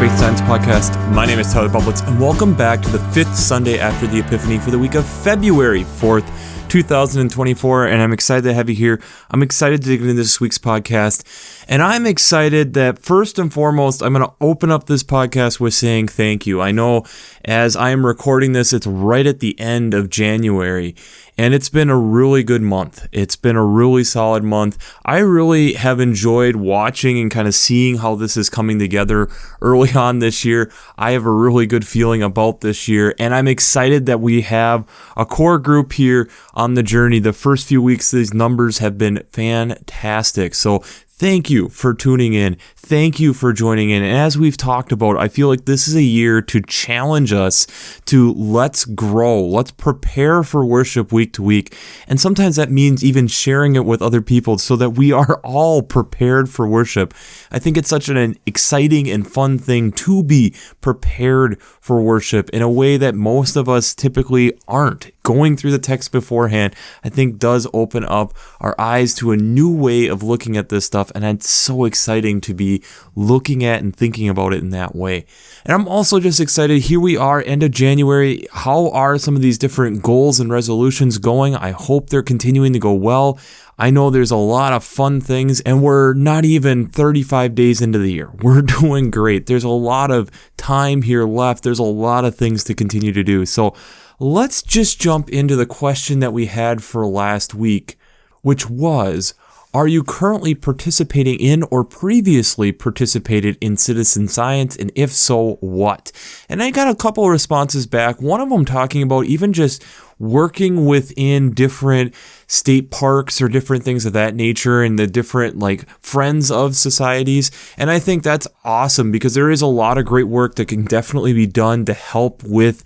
Faith Science Podcast. My name is Tyler Bublitz, and welcome back to the fifth Sunday after the Epiphany for the week of February 4th, 2024, and I'm excited to have you here. I'm excited to dig into this week's podcast, and I'm excited that first and foremost, I'm going to open up this podcast with saying thank you. I know as I am recording this, it's right at the end of January, and it's been a really good month. It's been a really solid month. I really have enjoyed watching and kind of seeing how this is coming together early on this year. I have a really good feeling about this year, and I'm excited that we have a core group here on the journey. The first few weeks, these numbers have been fantastic. So thank you for tuning in. Thank you for joining in. And as we've talked about, I feel like this is a year to challenge us to let's grow. Let's prepare for worship week to week. And sometimes that means even sharing it with other people so that we are all prepared for worship. I think it's such an exciting and fun thing to be prepared for worship in a way that most of us typically aren't. Going through the text beforehand, I think does open up our eyes to a new way of looking at this stuff. And it's so exciting to be looking at and thinking about it in that way. And I'm also just excited. Here we are, end of January. How are some of these different goals and resolutions going? I hope they're continuing to go well. I know there's a lot of fun things, and we're not even 35 days into the year. We're doing great. There's a lot of time here left. There's a lot of things to continue to do. So let's just jump into the question that we had for last week, which was, are you currently participating in or previously participated in citizen science? And if so, what? And I got a couple of responses back. One of them talking about even just working within different state parks or different things of that nature and the different friends of societies. And I think that's awesome because there is a lot of great work that can definitely be done to help with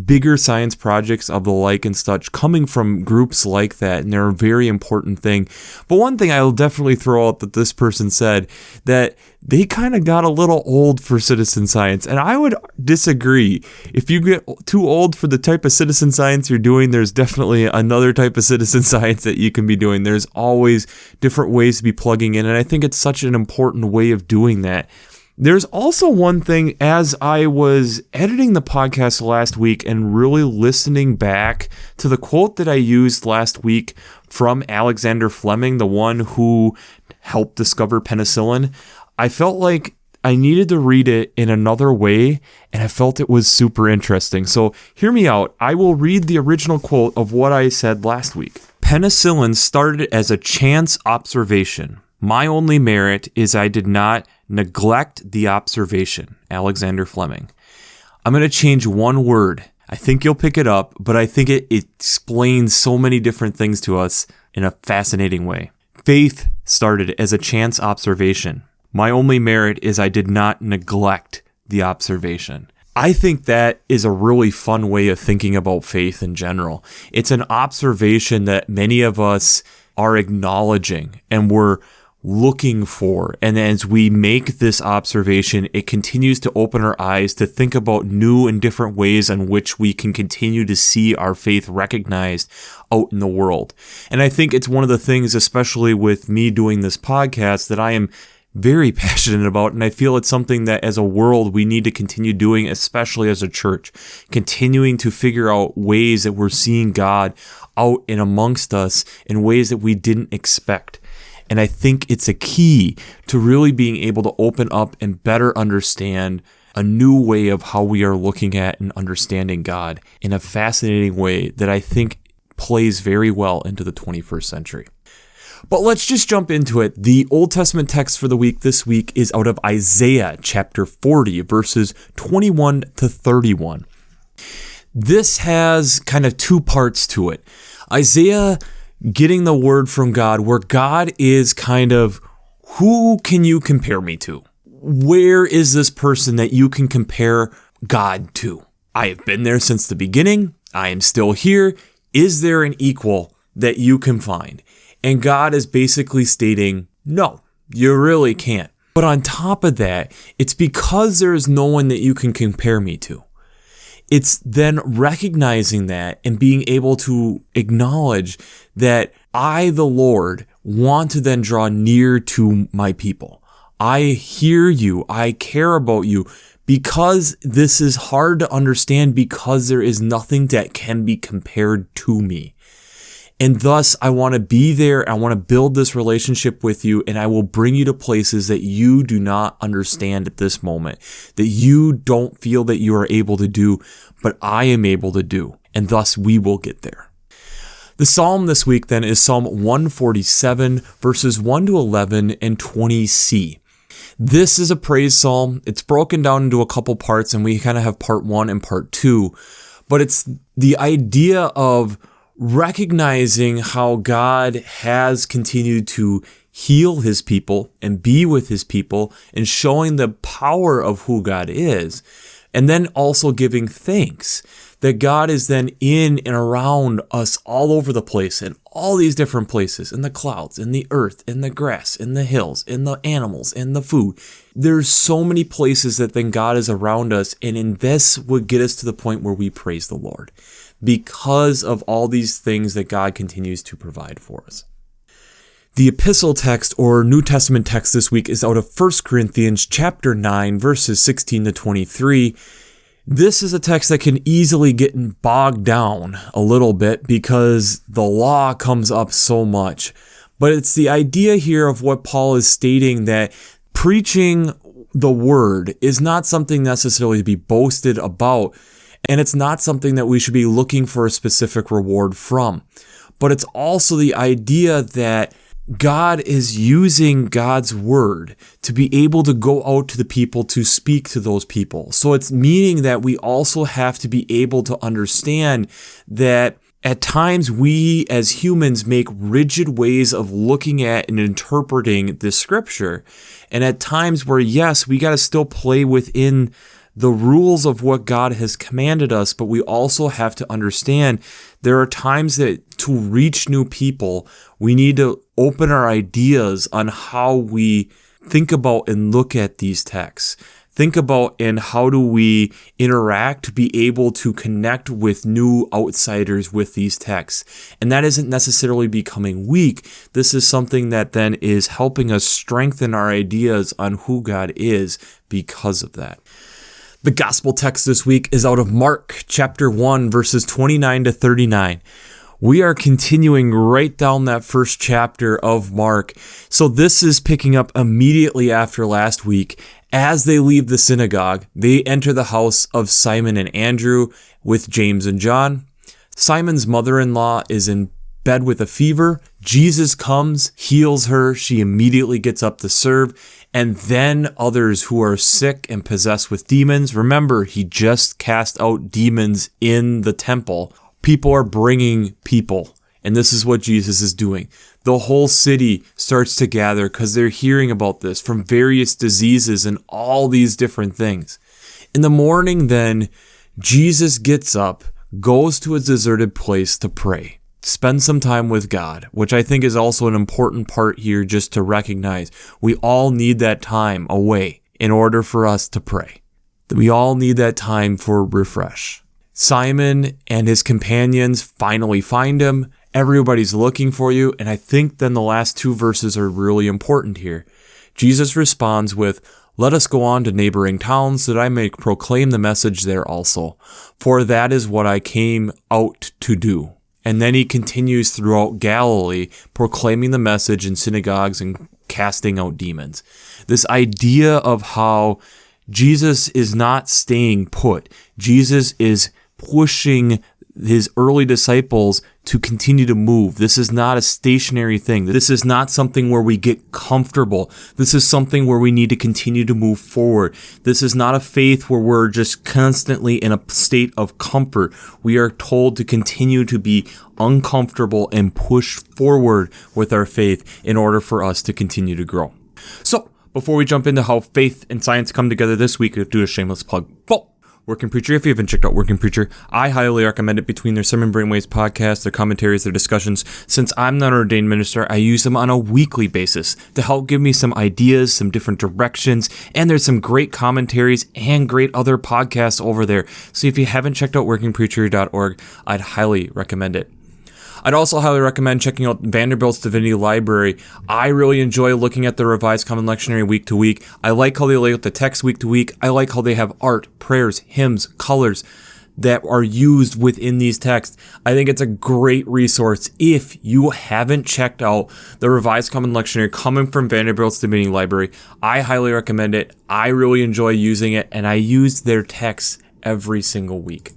bigger science projects of the like and such coming from groups like that. And they're a very important thing. But one thing I'll definitely throw out that this person said that they kind of got a little old for citizen science. And I would disagree. If you get too old for the type of citizen science you're doing, there's definitely another type of citizen science that you can be doing. There's always different ways to be plugging in. And I think it's such an important way of doing that. There's also one thing, as I was editing the podcast last week and really listening back to the quote that I used last week from Alexander Fleming, the one who helped discover penicillin, I felt like I needed to read it in another way, and I felt it was super interesting. So hear me out. I will read the original quote of what I said last week. Penicillin started as a chance observation. My only merit is I did not neglect the observation. Alexander Fleming. I'm going to change one word. I think you'll pick it up, but I think it explains so many different things to us in a fascinating way. Faith started as a chance observation. My only merit is I did not neglect the observation. I think that is a really fun way of thinking about faith in general. It's an observation that many of us are acknowledging and we're looking for. And as we make this observation, it continues to open our eyes to think about new and different ways in which we can continue to see our faith recognized out in the world. And I think it's one of the things, especially with me doing this podcast, that I am very passionate about, and I feel it's something that as a world we need to continue doing, especially as a church, continuing to figure out ways that we're seeing God out and amongst us in ways that we didn't expect. And I think it's a key to really being able to open up and better understand a new way of how we are looking at and understanding God in a fascinating way that I think plays very well into the 21st century. But let's just jump into it. The Old Testament text for the week this week is out of Isaiah chapter 40, verses 21 to 31. This has kind of two parts to it. Isaiah getting the word from God, where God is kind of, who can you compare me to? Where is this person that you can compare God to? I have been there since the beginning. I am still here. Is there an equal that you can find? And God is basically stating, no, you really can't. But on top of that, it's because there is no one that you can compare me to. It's then recognizing that and being able to acknowledge that I, the Lord, want to then draw near to my people. I hear you. I care about you. because this is hard to understand because there is nothing that can be compared to me. And thus, I want to be there. I want to build this relationship with you, and I will bring you to places that you do not understand at this moment, that you don't feel that you are able to do, but I am able to do. And thus, we will get there. The psalm this week then is Psalm 147, verses 1 to 11 and 20c. This is a praise psalm. It's broken down into a couple parts, and we kind of have part 1 and part 2. But it's the idea of recognizing how God has continued to heal his people and be with his people and showing the power of who God is. And then also giving thanks that God is then in and around us all over the place, in all these different places, in the clouds, in the earth, in the grass, in the hills, in the animals, in the food. There's so many places that then God is around us, and in this would get us to the point where we praise the Lord because of all these things that God continues to provide for us. The epistle text or New Testament text this week is out of 1 Corinthians chapter 9, verses 16 to 23. This is a text that can easily get bogged down a little bit because the law comes up so much. But it's the idea here of what Paul is stating, that preaching the word is not something necessarily to be boasted about, and it's not something that we should be looking for a specific reward from. But it's also the idea that God is using God's word to be able to go out to the people to speak to those people. So it's meaning that we also have to be able to understand that at times we as humans make rigid ways of looking at and interpreting the scripture. And at times where, yes, we got to still play within the rules of what God has commanded us, but we also have to understand there are times that to reach new people, we need to open our ideas on how we think about and look at these texts. Think about and how do we interact to be able to connect with new outsiders with these texts. And that isn't necessarily becoming weak. This is something that then is helping us strengthen our ideas on who God is because of that. The gospel text this week is out of Mark chapter 1, verses 29 to 39. We are continuing right down that first chapter of Mark. So this is picking up immediately after last week. As they leave the synagogue, they enter the house of Simon and Andrew with James and John. Simon's mother-in-law is in bed with a fever. Jesus comes, heals her. She immediately gets up to serve. And then others who are sick and possessed with demons. Remember, he just cast out demons in the temple. People are bringing people. And this is what Jesus is doing. The whole city starts to gather because they're hearing about this from various diseases and all these different things. In the morning then, Jesus gets up, goes to a deserted place to pray. Spend some time with God, which I think is also an important part here just to recognize. We all need that time away in order for us to pray. We all need that time for refresh. Simon and his companions finally find him. Everybody's looking for you. And I think then the last two verses are really important here. Jesus responds with, "Let us go on to neighboring towns that I may proclaim the message there also. For that is what I came out to do." And then he continues throughout Galilee, proclaiming the message in synagogues and casting out demons. This idea of how Jesus is not staying put. Jesus is pushing his early disciples to continue to move. This is not a stationary thing. This is not something where we get comfortable. This is something where we need to continue to move forward. This is not a faith where we're just constantly in a state of comfort. We are told to continue to be uncomfortable and push forward with our faith in order for us to continue to grow. So, before we jump into how faith and science come together this week, we do a shameless plug. Working Preacher. If you haven't checked out Working Preacher, I highly recommend it. Between their Sermon Brainwaves podcast, their commentaries, their discussions. Since I'm not an ordained minister, I use them on a weekly basis to help give me some ideas, some different directions, and there's some great commentaries and great other podcasts over there. So if you haven't checked out workingpreacher.org, I'd highly recommend it. I'd also highly recommend checking out Vanderbilt's Divinity Library. I really enjoy looking at the Revised Common Lectionary week to week. I like how they lay out the text week to week. I like how they have art, prayers, hymns, colors that are used within these texts. I think it's a great resource. If you haven't checked out the Revised Common Lectionary coming from Vanderbilt's Divinity Library, I highly recommend it. I really enjoy using it, and I use their texts every single week.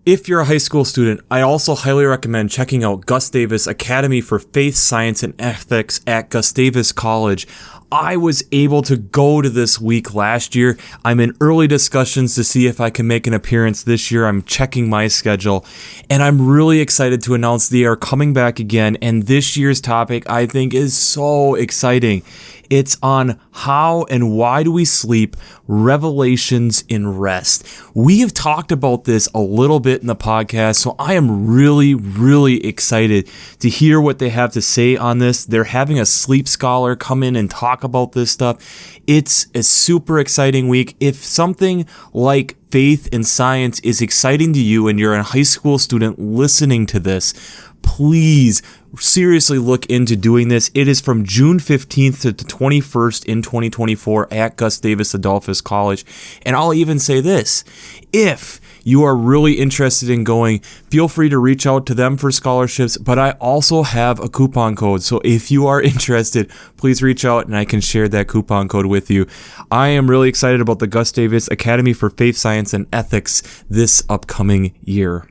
If you're a high school student, I also highly recommend checking out Gustavus Academy for Faith, Science, and Ethics at Gustavus College. I was able to go to this week last year. I'm in early discussions to see if I can make an appearance this year. I'm checking my schedule, and I'm really excited to announce they are coming back again, and this year's topic I think is so exciting. It's on how and why do we sleep, revelations in rest. We have talked about this a little bit in the podcast, so I am really, really excited to hear what they have to say on this. They're having a sleep scholar come in and talk about this stuff. It's a super exciting week. If something like faith and science is exciting to you and you're a high school student listening to this, please seriously look into doing this. It is from June 15th to the 21st in 2024 at Gustavus Adolphus College. And I'll even say this, if you are really interested in going, feel free to reach out to them for scholarships, but I also have a coupon code. So if you are interested, please reach out and I can share that coupon code with you. I am really excited about the Gustavus Academy for Faith, Science, and Ethics this upcoming year.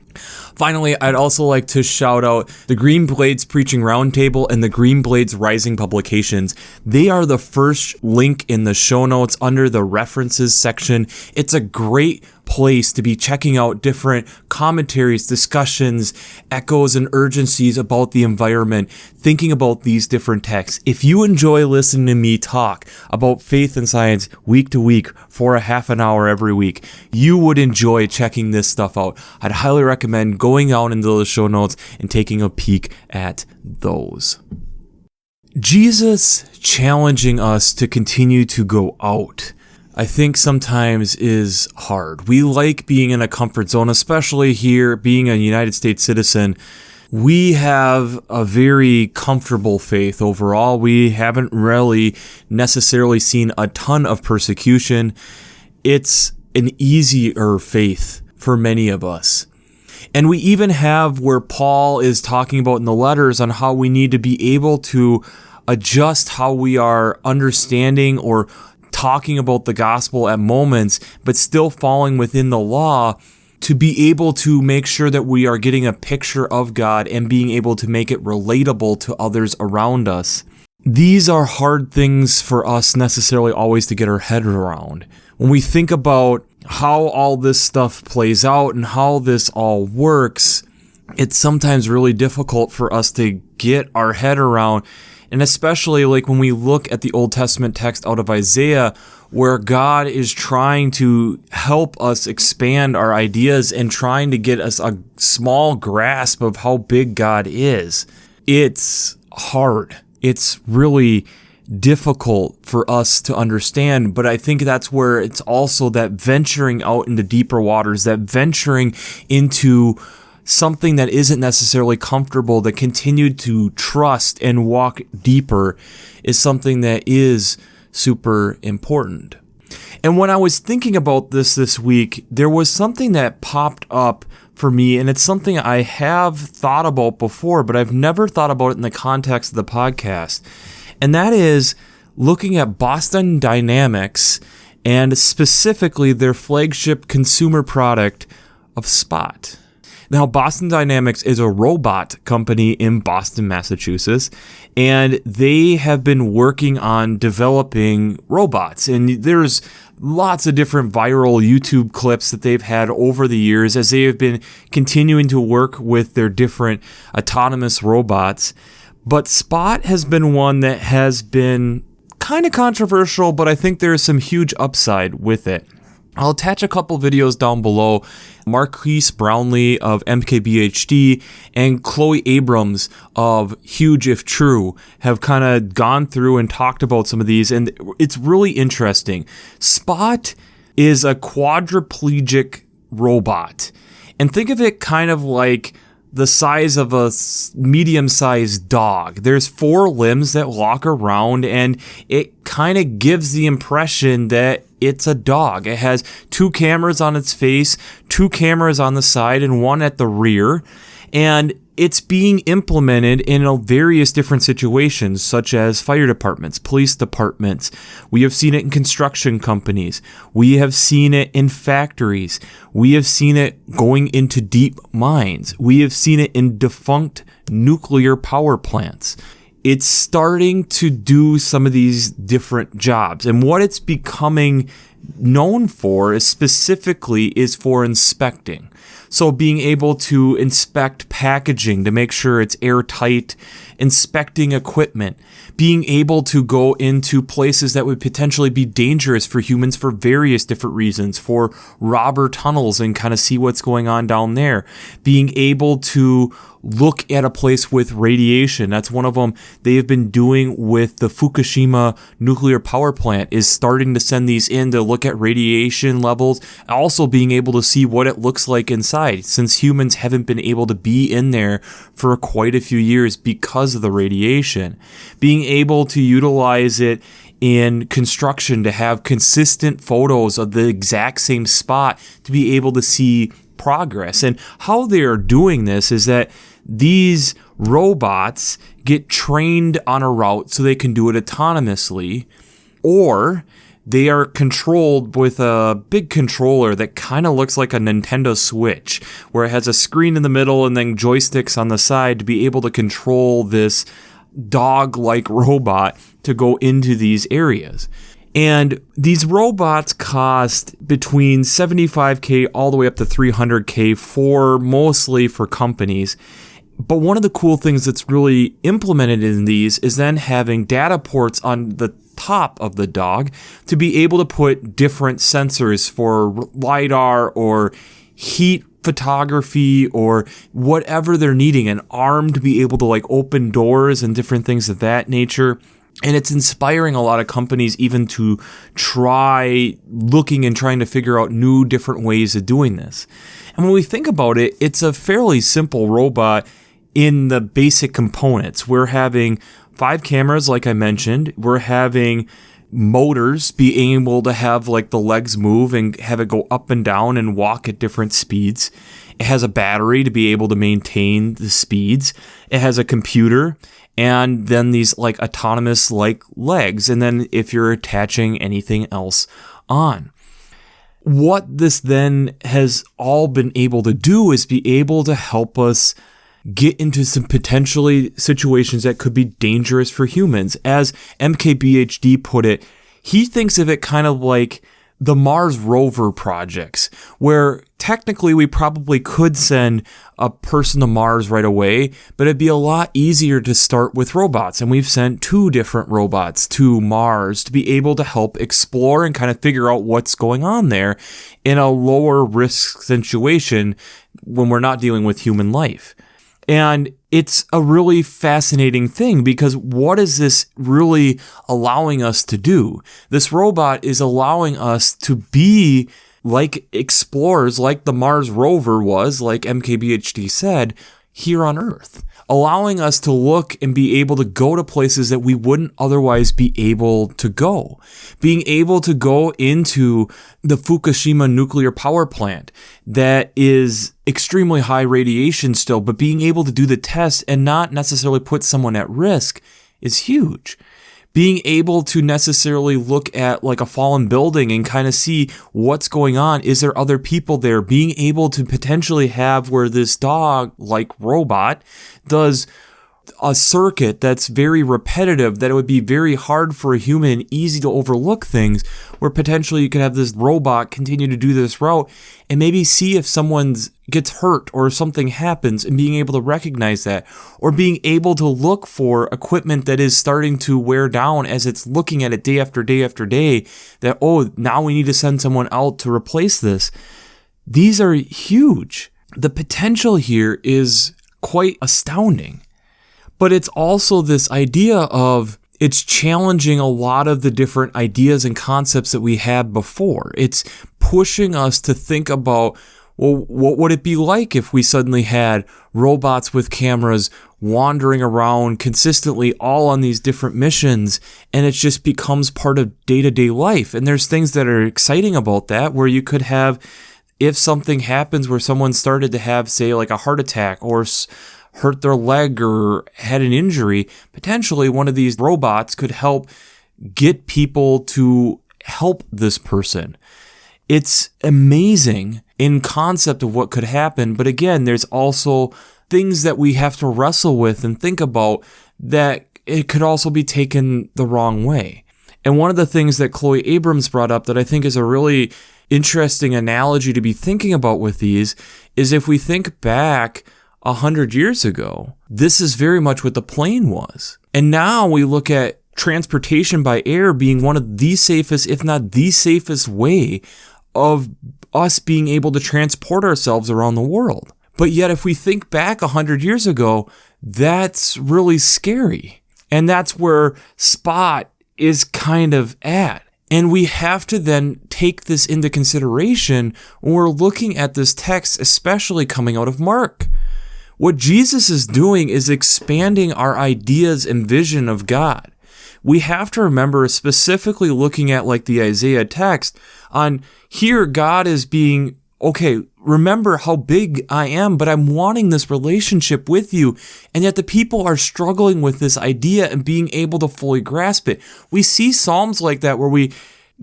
Finally, I'd also like to shout out the Green Blades Preaching Roundtable and the Green Blades Rising Publications. They are the first link in the show notes under the references section. It's a great place to be checking out different commentaries, discussions, echoes, and urgencies about the environment, thinking about these different texts. If you enjoy listening to me talk about faith and science week to week for a half an hour every week, you would enjoy checking this stuff out. I'd highly recommend going out into the show notes and taking a peek at those. Jesus challenging us to continue to go out, I think sometimes is hard. We like being in a comfort zone, especially here, being a United States citizen. We have a very comfortable faith overall. We haven't really necessarily seen a ton of persecution. It's an easier faith for many of us. And we even have where Paul is talking about in the letters on how we need to be able to adjust how we are understanding or talking about the gospel at moments, but still falling within the law to be able to make sure that we are getting a picture of God and being able to make it relatable to others around us. These are hard things for us necessarily always to get our head around. When we think about how all this stuff plays out and how this all works, it's sometimes really difficult for us to get our head around. And especially like when we look at the Old Testament text out of Isaiah, where God is trying to help us expand our ideas and trying to get us a small grasp of how big God is. It's hard. It's really difficult for us to understand, but I think that's where it's also that venturing out into deeper waters, that venturing into something that isn't necessarily comfortable, that continued to trust and walk deeper, is something that is super important. And when I was thinking about this week, there was something that popped up for me, and it's something I have thought about before, but I've never thought about it in the context of the podcast. And that is looking at Boston Dynamics and specifically their flagship consumer product of Spot. Now, Boston Dynamics is a robot company in Boston, Massachusetts, and they have been working on developing robots. And there's lots of different viral YouTube clips that they've had over the years as they have been continuing to work with their different autonomous robots. But Spot has been one that has been kind of controversial, but I think there's some huge upside with it. I'll attach a couple videos down below. Marquise Brownlee of MKBHD and Chloe Abrams of Huge If True have kind of gone through and talked about some of these, and it's really interesting. Spot is a quadriplegic robot, and think of it kind of like the size of a medium-sized dog. There's 4 limbs that walk around, and it kind of gives the impression that it's a dog. It has 2 cameras on its face, 2 cameras on the side, and 1 at the rear. And it's being implemented in various different situations, such as fire departments, police departments. We have seen it in construction companies. We have seen it in factories. We have seen it going into deep mines. We have seen it in defunct nuclear power plants. It's starting to do some of these different jobs. And what it's becoming known for is for inspecting. So being able to inspect packaging to make sure it's airtight, inspecting equipment, being able to go into places that would potentially be dangerous for humans for various different reasons, for robber tunnels and kind of see what's going on down there, being able to look at a place with radiation. That's one of them they have been doing with the Fukushima nuclear power plant, is starting to send these in to look at radiation levels, also being able to see what it looks like inside, since humans haven't been able to be in there for quite a few years because of the radiation. Being able to utilize it in construction to have consistent photos of the exact same spot to be able to see progress. And how they are doing this is that these robots get trained on a route so they can do it autonomously, or they are controlled with a big controller that kind of looks like a Nintendo Switch, where it has a screen in the middle and then joysticks on the side to be able to control this dog-like robot to go into these areas. And these robots cost between $75K all the way up to $300K mostly for companies. But one of the cool things that's really implemented in these is then having data ports on the top of the dog to be able to put different sensors for LiDAR or heat photography or whatever they're needing, an arm to be able to open doors and different things of that nature. And it's inspiring a lot of companies even to try looking and trying to figure out new different ways of doing this. And when we think about it, it's a fairly simple robot in the basic components. We're having 5 cameras, like I mentioned. We're having motors being able to have the legs move and have it go up and down and walk at different speeds. It has a battery to be able to maintain the speeds. It has a computer, and then these autonomous legs, and then if you're attaching anything else on. What this then has all been able to do is be able to help us get into some potentially situations that could be dangerous for humans. As MKBHD put it, he thinks of it kind of like the Mars rover projects, where technically we probably could send a person to Mars right away, but it'd be a lot easier to start with robots. And we've sent 2 different robots to Mars to be able to help explore and kind of figure out what's going on there in a lower risk situation when we're not dealing with human life. And it's a really fascinating thing, because what is this really allowing us to do? This robot is allowing us to be like explorers, like the Mars rover was, like MKBHD said, here on Earth, allowing us to look and be able to go to places that we wouldn't otherwise be able to go. Being able to go into the Fukushima nuclear power plant that is extremely high radiation still, but being able to do the test and not necessarily put someone at risk is huge. Being able to necessarily look at a fallen building and kind of see what's going on. Is there other people there? Being able to potentially have where this dog-like robot does a circuit that's very repetitive, that it would be very hard for a human, easy to overlook things, where potentially you could have this robot continue to do this route and maybe see if someone gets hurt or something happens, and being able to recognize that, or being able to look for equipment that is starting to wear down as it's looking at it day after day after day, that, now we need to send someone out to replace this. These are huge. The potential here is quite astounding. But it's also this idea of it's challenging a lot of the different ideas and concepts that we had before. It's pushing us to think about Well, what would it be like if we suddenly had robots with cameras wandering around consistently all on these different missions, and it just becomes part of day-to-day life? And there's things that are exciting about that, where you could have, if something happens where someone started to have, say, like a heart attack or hurt their leg or had an injury, potentially one of these robots could help get people to help this person. It's amazing in concept of what could happen, but again, there's also things that we have to wrestle with and think about that it could also be taken the wrong way. And one of the things that Chloe Abrams brought up that I think is a really interesting analogy to be thinking about with these is if we think back 100 years ago, this is very much what the plane was. And now we look at transportation by air being one of the safest, if not the safest way of us being able to transport ourselves around the world. But yet, if we think back 100 years ago, that's really scary. And that's where Spot is kind of at. And we have to then take this into consideration when we're looking at this text, especially coming out of Mark. What Jesus is doing is expanding our ideas and vision of God. We have to remember, specifically looking at like the Isaiah text, on here God is being, okay, remember how big I am, but I'm wanting this relationship with you. And yet the people are struggling with this idea and being able to fully grasp it. We see Psalms like that where we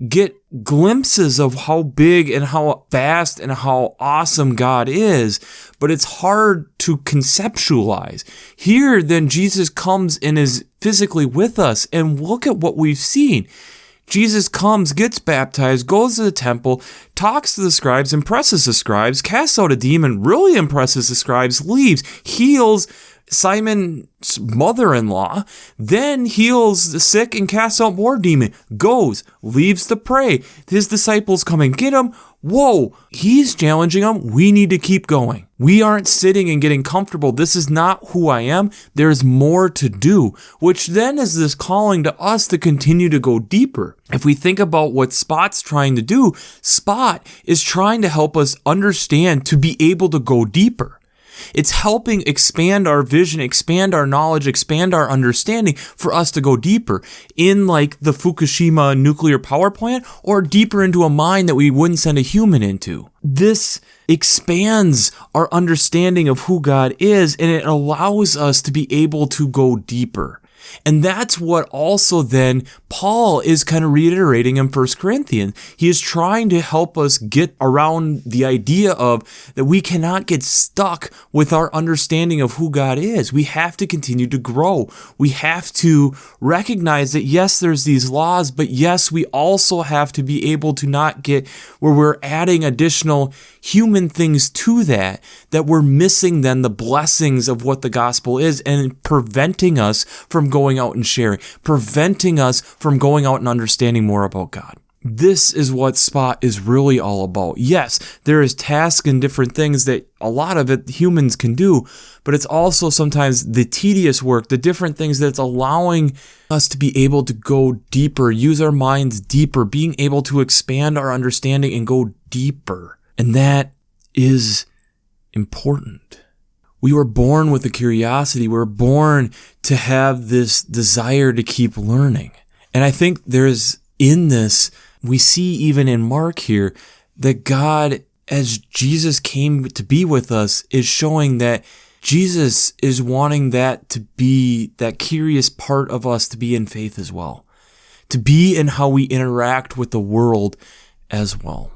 get glimpses of how big and how vast and how awesome God is, but it's hard to conceptualize. Here, then, Jesus comes and is physically with us, and look at what we've seen. Jesus comes, gets baptized, goes to the temple, talks to the scribes, impresses the scribes, casts out a demon, really impresses the scribes, leaves, heals Simon's mother-in-law, then heals the sick and casts out more demon, goes, leaves to pray. His disciples come and get him. Whoa, he's challenging them. We need to keep going. We aren't sitting and getting comfortable. This is not who I am. There's more to do, which then is this calling to us to continue to go deeper. If we think about what Spot's trying to do, Spot is trying to help us understand to be able to go deeper. It's helping expand our vision, expand our knowledge, expand our understanding for us to go deeper in like the Fukushima nuclear power plant or deeper into a mine that we wouldn't send a human into. This expands our understanding of who God is, and it allows us to be able to go deeper. And that's what also then Paul is kind of reiterating in 1 Corinthians. He is trying to help us get around the idea of that we cannot get stuck with our understanding of who God is. We have to continue to grow. We have to recognize that yes, there's these laws, but yes, we also have to be able to not get where we're adding additional human things to that we're missing then the blessings of what the gospel is and preventing us from going out and sharing, preventing us from going out and understanding more about God. This is what Spot is really all about. Yes, there is tasks and different things that a lot of it humans can do, but it's also sometimes the tedious work, the different things that's allowing us to be able to go deeper, use our minds deeper, being able to expand our understanding and go deeper. And that is important. We were born with a curiosity. We were born to have this desire to keep learning. And I think there's in this, we see even in Mark here, that God, as Jesus came to be with us, is showing that Jesus is wanting that to be that curious part of us to be in faith as well, to be in how we interact with the world as well.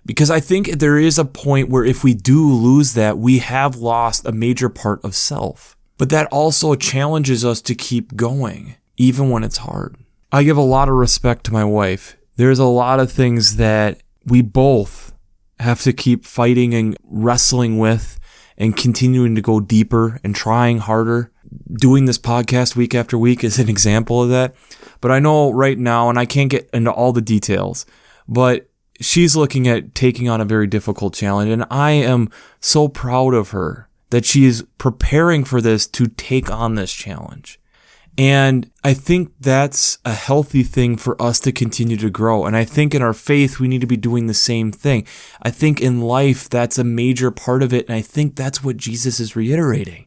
Because I think there is a point where if we do lose that, we have lost a major part of self. But that also challenges us to keep going, even when it's hard. I give a lot of respect to my wife. There's a lot of things that we both have to keep fighting and wrestling with and continuing to go deeper and trying harder. Doing this podcast week after week is an example of that. But I know right now, and I can't get into all the details, but she's looking at taking on a very difficult challenge, and I am so proud of her that she is preparing for this to take on this challenge. And I think that's a healthy thing for us to continue to grow. And I think in our faith, we need to be doing the same thing. I think in life, that's a major part of it. And I think that's what Jesus is reiterating.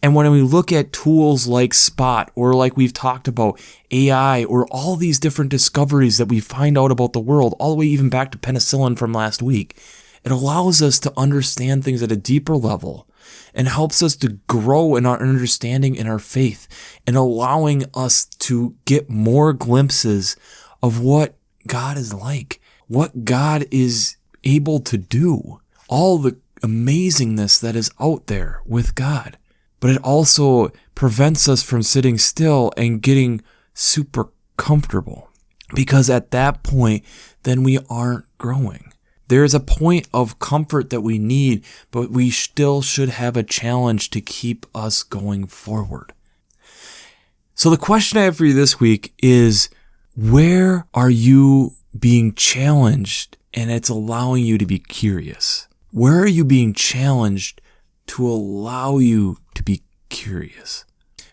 And when we look at tools like Spot, or like we've talked about AI, or all these different discoveries that we find out about the world, all the way even back to penicillin from last week, it allows us to understand things at a deeper level and helps us to grow in our understanding in our faith, and allowing us to get more glimpses of what God is like, what God is able to do, all the amazingness that is out there with God. But it also prevents us from sitting still and getting super comfortable, because at that point, then we aren't growing. There is a point of comfort that we need, but we still should have a challenge to keep us going forward. So the question I have for you this week is, where are you being challenged and it's allowing you to be curious? Where are you being challenged to allow you to be curious?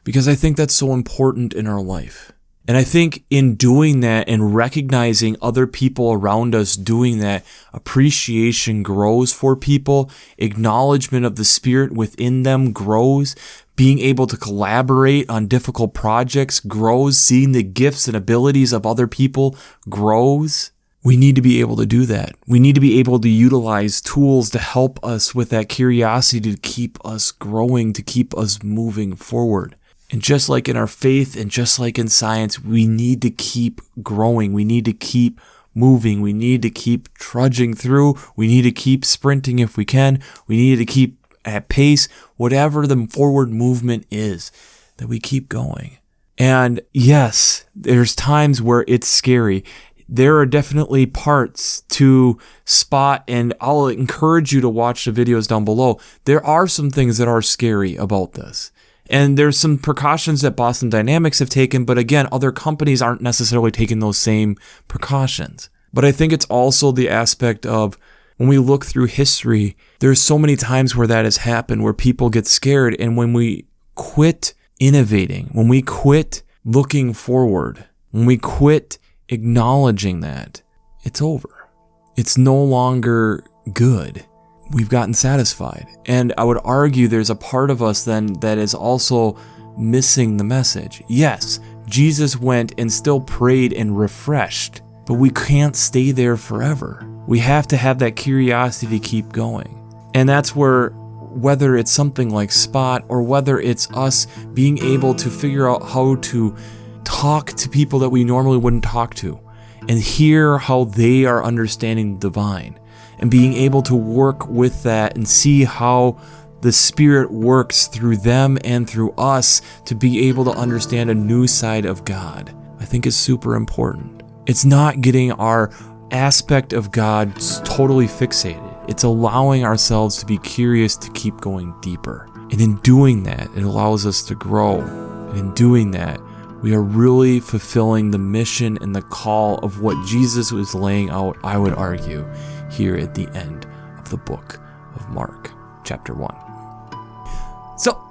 Because I think that's so important in our life. And I think in doing that and recognizing other people around us doing that, appreciation grows for people, acknowledgement of the Spirit within them grows, being able to collaborate on difficult projects grows, seeing the gifts and abilities of other people grows. We need to be able to do that. We need to be able to utilize tools to help us with that curiosity, to keep us growing, to keep us moving forward. And just like in our faith and just like in science, we need to keep growing. We need to keep moving. We need to keep trudging through. We need to keep sprinting if we can. We need to keep at pace, whatever the forward movement is, that we keep going. And yes, there's times where it's scary. There are definitely parts to Spot, and I'll encourage you to watch the videos down below. There are some things that are scary about this. And there's some precautions that Boston Dynamics have taken, but again, other companies aren't necessarily taking those same precautions. But I think it's also the aspect of, when we look through history, there's so many times where that has happened, where people get scared. And when we quit innovating, when we quit looking forward, when we quit acknowledging that, it's over. It's no longer good. We've gotten satisfied. And I would argue there's a part of us then that is also missing the message. Yes, Jesus went and still prayed and refreshed, but we can't stay there forever. We have to have that curiosity to keep going. And that's where, whether it's something like Spot, or whether it's us being able to figure out how to talk to people that we normally wouldn't talk to and hear how they are understanding the divine, and being able to work with that and see how the Spirit works through them and through us to be able to understand a new side of God, I think is super important. It's not getting our aspect of God totally fixated. It's allowing ourselves to be curious, to keep going deeper. And in doing that, it allows us to grow. And in doing that, we are really fulfilling the mission and the call of what Jesus was laying out, I would argue, here at the end of the book of Mark, chapter 1. So,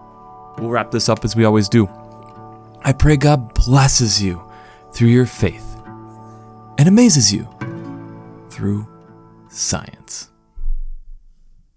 we'll wrap this up as we always do. I pray God blesses you through your faith and amazes you through science.